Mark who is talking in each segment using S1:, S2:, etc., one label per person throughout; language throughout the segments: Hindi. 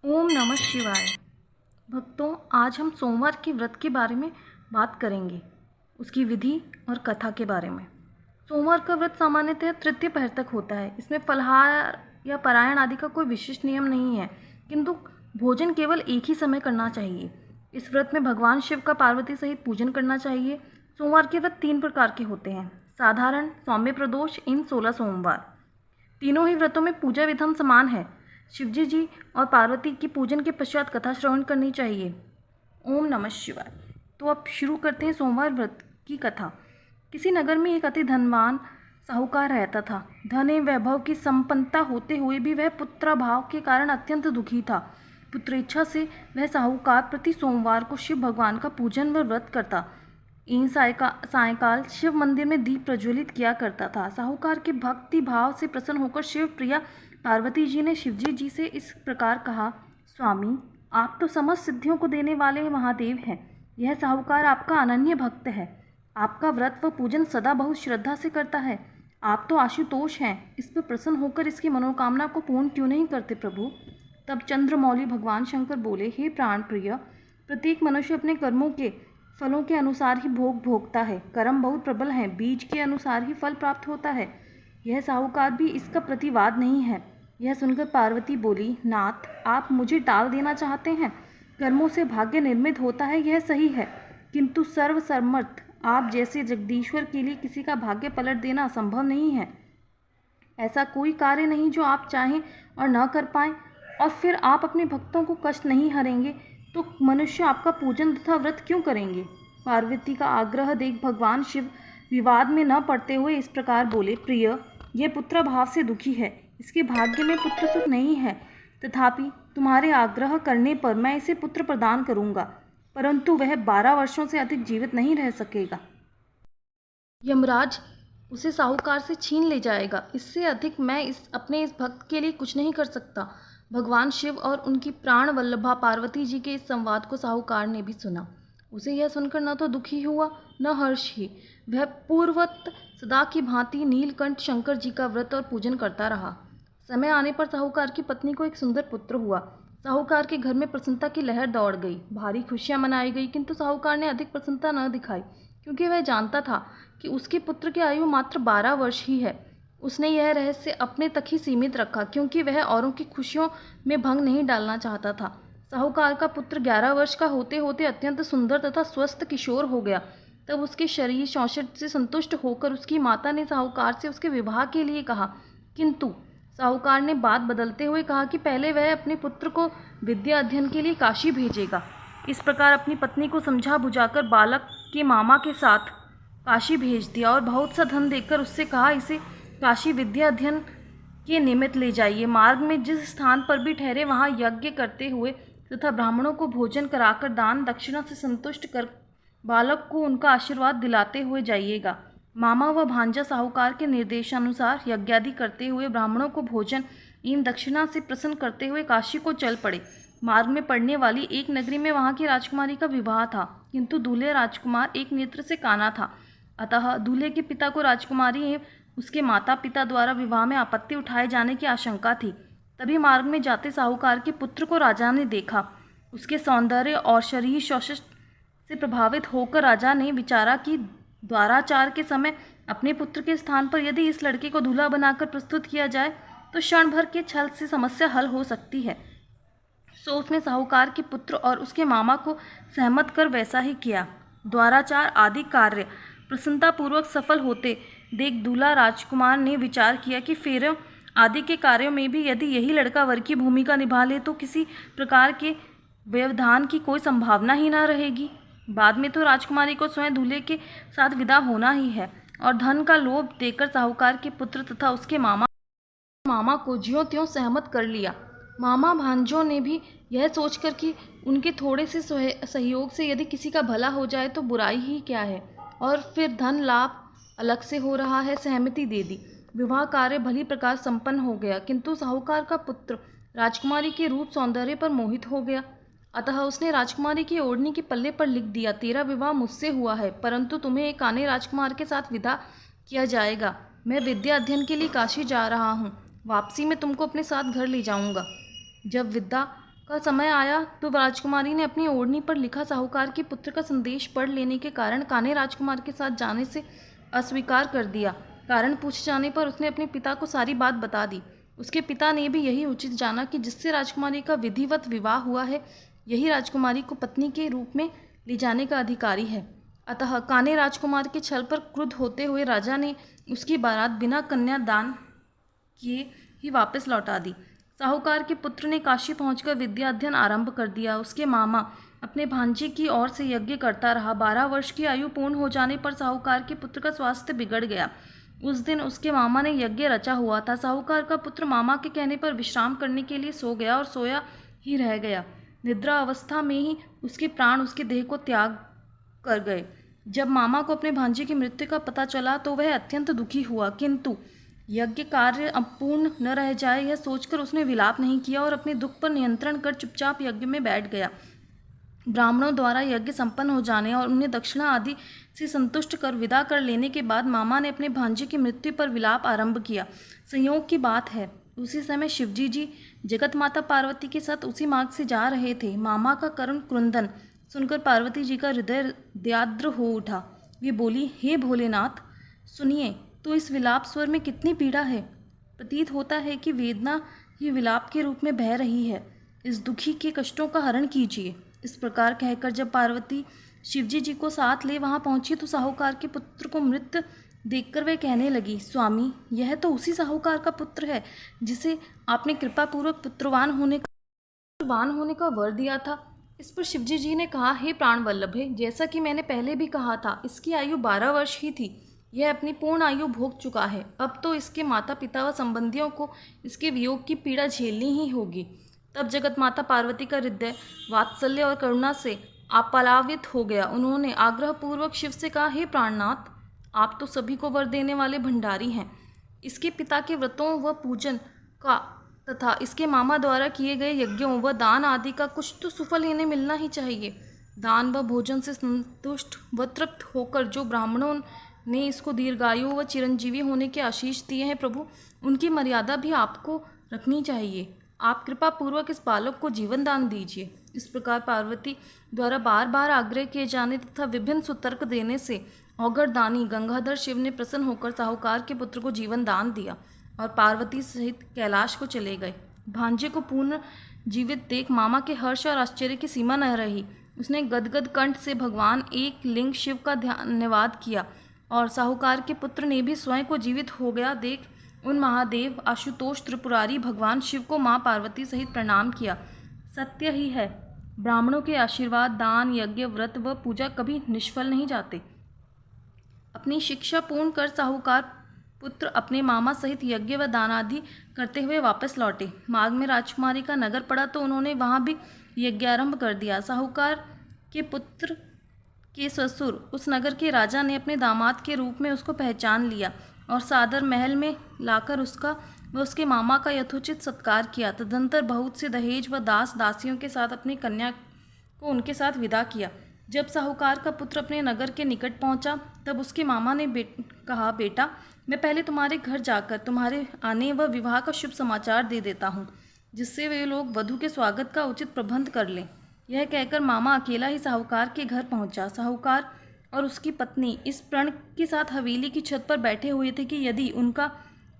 S1: ओम नमः शिवाय। भक्तों, आज हम सोमवार के व्रत के बारे में बात करेंगे, उसकी विधि और कथा के बारे में। सोमवार का व्रत सामान्यतः तृतीय पहर तक होता है। इसमें फलाहार या पारायण आदि का कोई विशिष्ट नियम नहीं है, किंतु भोजन केवल एक ही समय करना चाहिए। इस व्रत में भगवान शिव का पार्वती सहित पूजन करना चाहिए। सोमवार के व्रत 3 प्रकार के होते हैं: साधारण, सौम्य प्रदोष, इन 16 सोमवार। तीनों ही व्रतों में पूजा विधान समान है। शिवजी जी और पार्वती की पूजन के पश्चात कथा श्रवण करनी चाहिए। ओम नमः शिवाय। तो अब शुरू करते हैं सोमवार व्रत की कथा। किसी नगर में एक अति धनवान साहूकार रहता था। धन एवं वैभव की संपन्नता होते हुए भी वह पुत्राभाव के कारण अत्यंत दुखी था। पुत्रेच्छा से वह साहूकार प्रति सोमवार को शिव भगवान का पूजन व व्रत करता। इन सायकाल शिव मंदिर में दीप प्रज्वलित किया करता था। साहूकार के भक्ति भाव से प्रसन्न होकर शिव प्रिया पार्वती जी ने शिवजी जी से इस प्रकार कहा: स्वामी, आप तो समस्त सिद्धियों को देने वाले महादेव हैं। यह साहूकार आपका अनन्य भक्त है। आपका व्रत व पूजन सदा बहुत श्रद्धा से करता है। आप तो आशुतोष हैं। इस पर प्रसन्न होकर इसकी मनोकामना को पूर्ण क्यों नहीं करते प्रभु? तब चंद्रमौली भगवान शंकर बोले: हे प्राण प्रिय, प्रत्येक मनुष्य अपने कर्मों के फलों के अनुसार ही भोग भोगता है। कर्म बहुत प्रबल है, बीज के अनुसार ही फल प्राप्त होता है। यह साहूकार भी इसका प्रतिवाद नहीं है। यह सुनकर पार्वती बोली: नाथ, आप मुझे टाल देना चाहते हैं। कर्मों से भाग्य निर्मित होता है, यह सही है, किंतु सर्वसमर्थ आप जैसे जगदीश्वर के लिए किसी का भाग्य पलट देना असंभव नहीं है। ऐसा कोई कार्य नहीं जो आप चाहें और न कर पाएं, और फिर आप अपने भक्तों को कष्ट नहीं हरेंगे तो मनुष्य आपका पूजन तथा व्रत क्यों करेंगे? पार्वती का आग्रह देख भगवान शिव विवाद में न पड़ते हुए इस प्रकार बोले: प्रिय, यह पुत्र भाव से दुखी है। इसके भाग्य में पुत्र सुख नहीं है। तथापि तुम्हारे आग्रह करने पर मैं इसे पुत्र प्रदान करूंगा, परंतु वह 12 वर्षों से अधिक जीवित नहीं रह सकेगा। यमराज उसे साहूकार से छीन ले जाएगा। इससे अधिक मैं अपने इस भक्त के लिए कुछ नहीं कर सकता। भगवान शिव और उनकी प्राण वल्लभा पार्वती जी के इस संवाद को साहूकार ने भी सुना। उसे यह सुनकर न तो दुखी हुआ न हर्ष ही। वह पूर्ववत सदा की भांति नीलकंठ शंकर जी का व्रत और पूजन करता रहा। समय आने पर साहूकार की पत्नी को एक सुंदर पुत्र हुआ। साहूकार के घर में प्रसन्नता की लहर दौड़ गई। भारी खुशियां मनाई गई, किंतु साहूकार ने अधिक प्रसन्नता न दिखाई, क्योंकि वह जानता था कि उसके पुत्र की आयु मात्र 12 वर्ष ही है। उसने यह रहस्य अपने तक ही सीमित रखा, क्योंकि वह औरों की खुशियों में भंग नहीं डालना चाहता था। साहूकार का पुत्र 11 वर्ष का होते होते अत्यंत सुंदर तथा स्वस्थ किशोर हो गया। तब उसके शरीर शौशट से संतुष्ट होकर उसकी माता ने साहूकार से उसके विवाह के लिए कहा, किंतु साहूकार ने बात बदलते हुए कहा कि पहले वह अपने पुत्र को विद्या अध्ययन के लिए काशी भेजेगा। इस प्रकार अपनी पत्नी को समझा बुझाकर बालक के मामा के साथ काशी भेज दिया और बहुत सा धन देकर उससे कहा, इसे काशी विद्या अध्ययन के निमित्त ले जाइए। मार्ग में जिस स्थान पर भी ठहरे वहाँ यज्ञ करते हुए तथा ब्राह्मणों को भोजन कराकर दान दक्षिणा से संतुष्ट कर बालक को उनका आशीर्वाद दिलाते हुए जाइएगा। मामा व भांजा साहूकार के निर्देशानुसार यज्ञादि करते हुए ब्राह्मणों को भोजन इन दक्षिणा से प्रसन्न करते हुए काशी को चल पड़े। मार्ग में पड़ने वाली एक नगरी में वहाँ की राजकुमारी का विवाह था, किंतु दूल्हे राजकुमार एक नेत्र से काना था। अतः दूल्हे के पिता को राजकुमारी एवं उसके माता पिता द्वारा विवाह में आपत्ति उठाए जाने की आशंका थी। तभी मार्ग में जाते साहूकार के पुत्र को राजा ने देखा। उसके सौंदर्य और शरीर शौशट से प्रभावित होकर राजा ने विचारा कि द्वाराचार के समय अपने पुत्र के स्थान पर यदि इस लड़के को दूल्हा बनाकर प्रस्तुत किया जाए तो क्षण भर के छल से समस्या हल हो सकती है। सो उसने साहूकार के पुत्र और उसके मामा को सहमत कर वैसा ही किया। द्वाराचार आदि कार्य प्रसन्नतापूर्वक सफल होते देख दूल्हा राजकुमार ने विचार किया कि फेरों आदि के कार्यों में भी यदि यही लड़का वर की भूमिका निभा ले तो किसी प्रकार के व्यवधान की कोई संभावना ही न रहेगी। बाद में तो राजकुमारी को स्वयं दूल्हे के साथ विदा होना ही है। और धन का लोभ देकर साहूकार के पुत्र तथा उसके मामा को ज्यों त्यों सहमत कर लिया। मामा भांजों ने भी यह सोचकर कि उनके थोड़े से सहयोग से यदि किसी का भला हो जाए तो बुराई ही क्या है, और फिर धन लाभ अलग से हो रहा है, सहमति दे दी। विवाह कार्य भली प्रकार संपन्न हो गया, किंतु साहूकार का पुत्र राजकुमारी के रूप सौंदर्य पर मोहित हो गया। अतः उसने राजकुमारी की ओढ़नी के पल्ले पर लिख दिया, तेरा विवाह मुझसे हुआ है, परंतु तुम्हें एक काने राजकुमार के साथ विदा किया जाएगा। मैं विद्या अध्ययन के लिए काशी जा रहा हूँ। वापसी में तुमको अपने साथ घर ले जाऊंगा। जब विदा का समय आया तो राजकुमारी ने अपनी ओढ़नी पर लिखा साहूकार के पुत्र का संदेश पढ़ लेने के कारण कान्हे राजकुमार के साथ जाने से अस्वीकार कर दिया। कारण पूछे जाने पर उसने अपने पिता को सारी बात बता दी। उसके पिता ने भी यही उचित जाना कि जिससे राजकुमारी का विधिवत विवाह हुआ है, यही राजकुमारी को पत्नी के रूप में ले जाने का अधिकारी है। अतः कान्हे राजकुमार के छल पर क्रुद्ध होते हुए राजा ने उसकी बारात बिना कन्यादान किए ही वापस लौटा दी। साहूकार के पुत्र ने काशी पहुंचकर विद्या अध्ययन आरंभ कर दिया। उसके मामा अपने भांजे की ओर से यज्ञ करता रहा। 12 वर्ष की आयु पूर्ण हो जाने पर साहूकार के पुत्र का स्वास्थ्य बिगड़ गया। उस दिन उसके मामा ने यज्ञ रचा हुआ था। साहूकार का पुत्र मामा के कहने पर विश्राम करने के लिए सो गया और सोया ही रह गया। निद्रा अवस्था में ही उसके प्राण उसके देह को त्याग कर गए। जब मामा को अपने भांजे की मृत्यु का पता चला तो वह अत्यंत दुखी हुआ, किंतु यज्ञ कार्य अपूर्ण न रह जाए यह सोचकर उसने विलाप नहीं किया और अपने दुख पर नियंत्रण कर चुपचाप यज्ञ में बैठ गया। ब्राह्मणों द्वारा यज्ञ संपन्न हो जाने और उन्हें दक्षिणा आदि से संतुष्ट कर विदा कर लेने के बाद मामा ने अपने भांजे की मृत्यु पर विलाप आरंभ किया। संयोग की बात है, उसी समय शिवजी जी जगत माता पार्वती के साथ उसी मार्ग से जा रहे थे। मामा का करुण क्रुंदन सुनकर पार्वती जी का हृदय द्याद्र हो उठा। वे बोली, हे भोलेनाथ, सुनिए तो इस विलाप स्वर में कितनी पीड़ा है। प्रतीत होता है कि वेदना ही विलाप के रूप में बह रही है। इस दुखी के कष्टों का हरण कीजिए। इस प्रकार कहकर जब पार्वती शिवजी जी को साथ ले वहां पहुंची तो साहूकार के पुत्र को मृत देखकर वह कहने लगी, स्वामी, यह तो उसी साहूकार का पुत्र है जिसे आपने कृपापूर्वक पुत्रवान होने का वर दिया था। इस पर शिवजी जी ने कहा, हे प्राण वल्लभे, जैसा कि मैंने पहले भी कहा था, इसकी आयु 12 वर्ष ही थी। यह अपनी पूर्ण आयु भोग चुका है। अब तो इसके माता पिता व संबंधियों को इसके वियोग की पीड़ा झेलनी ही होगी। तब जगत माता पार्वती का हृदय वात्सल्य और करुणा से आप्लावित हो गया। उन्होंने आग्रहपूर्वक शिव से कहा, हे प्राणनाथ, आप तो सभी को वर देने वाले भंडारी हैं। इसके पिता के व्रतों व पूजन का तथा इसके मामा द्वारा किए गए यज्ञों व दान आदि का कुछ तो सुफल इन्हें मिलना ही चाहिए। दान व भोजन से संतुष्ट व तृप्त होकर जो ब्राह्मणों ने इसको दीर्घायु व चिरंजीवी होने के आशीष दिए हैं, प्रभु, उनकी मर्यादा भी आपको रखनी चाहिए। आप कृपा पूर्वक इस बालक को जीवन दान दीजिए। इस प्रकार पार्वती द्वारा बार बार आग्रह किए जाने तथा विभिन्न सुतर्क देने से औगर दानी गंगाधर शिव ने प्रसन्न होकर साहूकार के पुत्र को जीवन दान दिया और पार्वती सहित कैलाश को चले गए। भांजे को पूर्ण जीवित देख मामा के हर्ष और आश्चर्य की सीमा न रही। उसने गदगद कंठ से भगवान एक लिंग शिव का धन्यवाद किया और साहूकार के पुत्र ने भी स्वयं को जीवित हो गया देख उन महादेव आशुतोष त्रिपुरारी भगवान शिव को माँ पार्वती सहित प्रणाम किया। सत्य ही है, ब्राह्मणों के आशीर्वाद, दान, यज्ञ, व्रत व पूजा कभी निष्फल नहीं जाते। अपनी शिक्षा पूर्ण कर साहूकार पुत्र अपने मामा सहित यज्ञ व दान आदि करते हुए वापस लौटे। मार्ग में राजकुमारी का नगर पड़ा तो उन्होंने वहां भी यज्ञारंभ कर दिया। साहूकार के पुत्र के ससुर उस नगर के राजा ने अपने दामाद के रूप में उसको पहचान लिया और सादर महल में लाकर उसका व उसके मामा का यथोचित सत्कार किया। तदंतर बहुत से दहेज व दास दासियों के साथ अपनी कन्या को उनके साथ विदा किया। जब साहूकार का पुत्र अपने नगर के निकट पहुंचा तब उसके मामा ने कहा, बेटा, मैं पहले तुम्हारे घर जाकर तुम्हारे आने व विवाह का शुभ समाचार दे देता हूँ, जिससे वे लोग वधू के स्वागत का उचित प्रबंध कर लें। यह कहकर मामा अकेला ही साहूकार के घर पहुंचा। साहूकार और उसकी पत्नी इस प्रण के साथ हवेली की छत पर बैठे हुए थे कि यदि उनका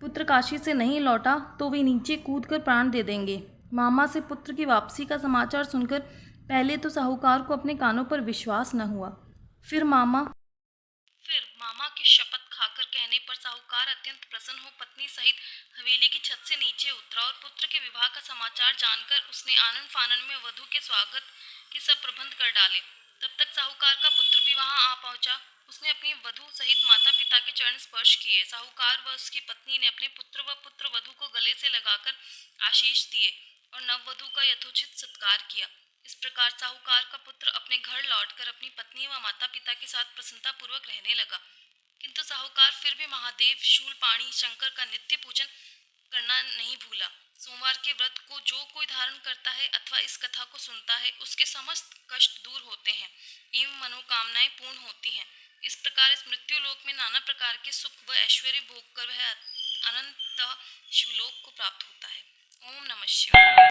S1: पुत्र काशी से नहीं लौटा तो वे नीचे कूदकर प्राण दे देंगे। मामा से पुत्र की वापसी का समाचार सुनकर पहले तो साहूकार को अपने कानों पर विश्वास न हुआ। फिर मामा के शपथ खाकर कहने पर साहूकार अत्यंत प्रसन्न हो पत्नी सहित हवेली की छत से नीचे उतरा और पुत्र के विवाह का समाचार जानकर उसने आनन फानन में वधू के स्वागत के सब प्रबंध कर डाले। तब तक साहूकार का पुत्र भी वहां आ पहुंचा। उसने अपनी वधू सहित माता पिता के चरण स्पर्श किए। साहूकार व उसकी पत्नी ने अपने पुत्र व पुत्र वधू को गले से लगाकर आशीष दिए और नववधू का यथोचित सत्कार किया। इस प्रकार साहूकार का पुत्र अपने घर लौटकर अपनी पत्नी व माता पिता के साथ प्रसन्नतापूर्वक रहने लगा। किंतु साहूकार फिर भी महादेव, शूलपाणी, शंकर का नित्य पूजन करना नहीं भूला। सोमवार के व्रत को जो कोई धारण करता है अथवा इस कथा को सुनता है, उसके समस्त कष्ट दूर होते हैं एवं मनोकामनाएं पूर्ण होती हैं। इस प्रकार इस मृत्यु लोक में नाना प्रकार के सुख व ऐश्वर्य भोग कर वह अनंत शिवलोक को प्राप्त होता है। ओम नमः शिवाय।